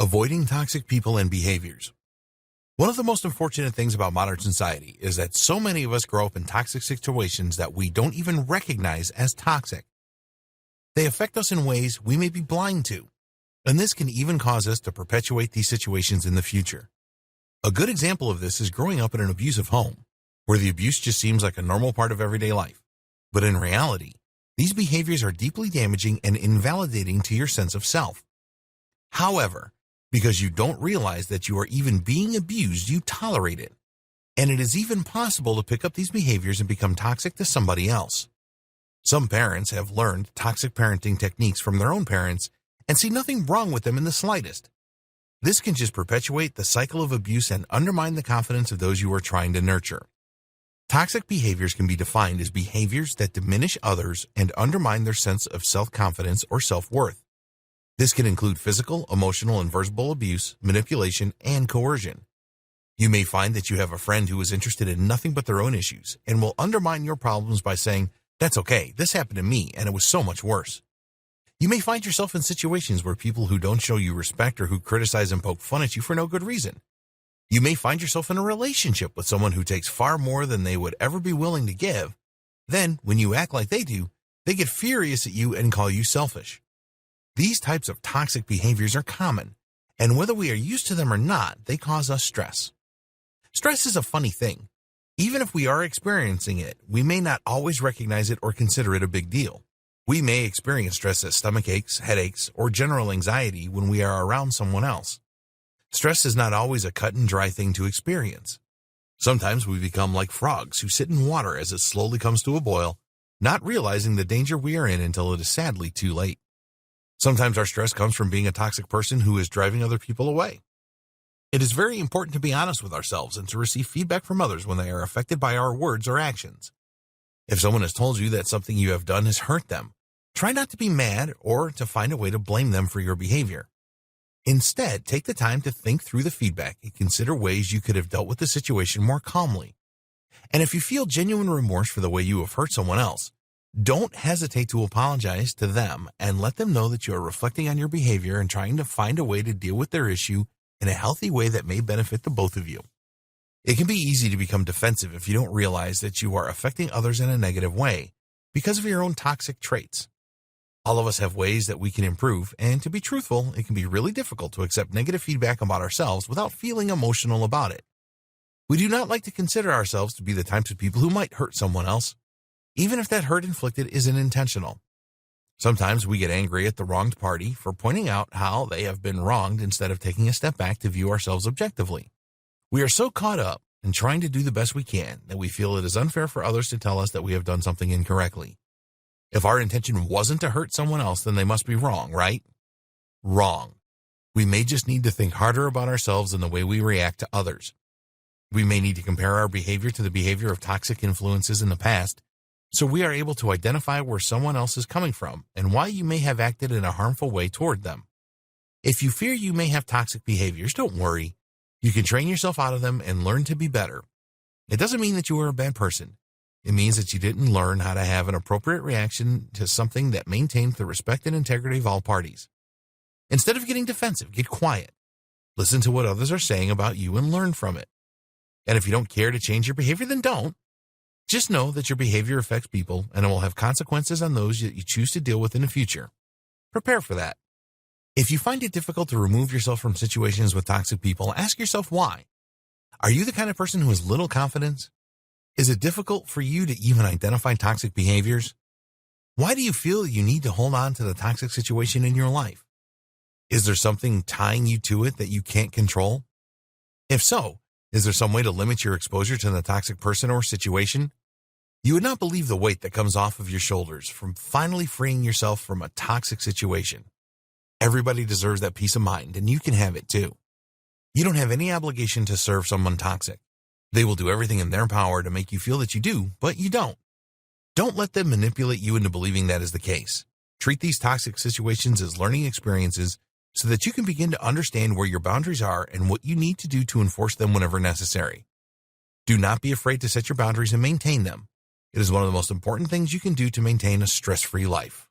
Avoiding toxic people and behaviors. One of the most unfortunate things about modern society is that so many of us grow up in toxic situations that we don't even recognize as toxic. They affect us in ways we may be blind to, and this can even cause us to perpetuate these situations in the future. A good example of this is growing up in an abusive home, where the abuse just seems like a normal part of everyday life. But in reality, these behaviors are deeply damaging and invalidating to your sense of self. However, because you don't realize that you are even being abused, you tolerate it. And it is even possible to pick up these behaviors and become toxic to somebody else. Some parents have learned toxic parenting techniques from their own parents and see nothing wrong with them in the slightest. This can just perpetuate the cycle of abuse and undermine the confidence of those you are trying to nurture. Toxic behaviors can be defined as behaviors that diminish others and undermine their sense of self-confidence or self-worth. This can include physical, emotional, and verbal abuse, manipulation, and coercion. You may find that you have a friend who is interested in nothing but their own issues and will undermine your problems by saying, "That's okay, this happened to me and it was so much worse." You may find yourself in situations where people who don't show you respect or who criticize and poke fun at you for no good reason. You may find yourself in a relationship with someone who takes far more than they would ever be willing to give. Then, when you act like they do, they get furious at you and call you selfish. These types of toxic behaviors are common, and whether we are used to them or not, they cause us stress. Stress is a funny thing. Even if we are experiencing it, we may not always recognize it or consider it a big deal. We may experience stress as stomach aches, headaches, or general anxiety when we are around someone else. Stress is not always a cut and dry thing to experience. Sometimes we become like frogs who sit in water as it slowly comes to a boil, not realizing the danger we are in until it is sadly too late. Sometimes our stress comes from being a toxic person who is driving other people away. It is very important to be honest with ourselves and to receive feedback from others when they are affected by our words or actions. If someone has told you that something you have done has hurt them, try not to be mad or to find a way to blame them for your behavior. Instead, take the time to think through the feedback and consider ways you could have dealt with the situation more calmly. And if you feel genuine remorse for the way you have hurt someone else, don't hesitate to apologize to them and let them know that you are reflecting on your behavior and trying to find a way to deal with their issue in a healthy way that may benefit the both of you. It can be easy to become defensive if you don't realize that you are affecting others in a negative way because of your own toxic traits. All of us have ways that we can improve, and to be truthful, it can be really difficult to accept negative feedback about ourselves without feeling emotional about it. We do not like to consider ourselves to be the types of people who might hurt someone else, even if that hurt inflicted isn't intentional. Sometimes we get angry at the wronged party for pointing out how they have been wronged instead of taking a step back to view ourselves objectively. We are so caught up in trying to do the best we can that we feel it is unfair for others to tell us that we have done something incorrectly. If our intention wasn't to hurt someone else, then they must be wrong, right? Wrong. We may just need to think harder about ourselves and the way we react to others. We may need to compare our behavior to the behavior of toxic influences in the past, so we are able to identify where someone else is coming from and why you may have acted in a harmful way toward them. If you fear you may have toxic behaviors, don't worry. You can train yourself out of them and learn to be better. It doesn't mean that you are a bad person. It means that you didn't learn how to have an appropriate reaction to something that maintains the respect and integrity of all parties. Instead of getting defensive, get quiet. Listen to what others are saying about you and learn from it. And if you don't care to change your behavior, then don't. Just know that your behavior affects people and it will have consequences on those that you choose to deal with in the future. Prepare for that. If you find it difficult to remove yourself from situations with toxic people, ask yourself why. Are you the kind of person who has little confidence? Is it difficult for you to even identify toxic behaviors? Why do you feel you need to hold on to the toxic situation in your life? Is there something tying you to it that you can't control? If so, is there some way to limit your exposure to the toxic person or situation? You would not believe the weight that comes off of your shoulders from finally freeing yourself from a toxic situation. Everybody deserves that peace of mind, and you can have it too. You don't have any obligation to serve someone toxic. They will do everything in their power to make you feel that you do, but you don't. Don't let them manipulate you into believing that is the case. Treat these toxic situations as learning experiences so that you can begin to understand where your boundaries are and what you need to do to enforce them whenever necessary. Do not be afraid to set your boundaries and maintain them. It is one of the most important things you can do to maintain a stress-free life.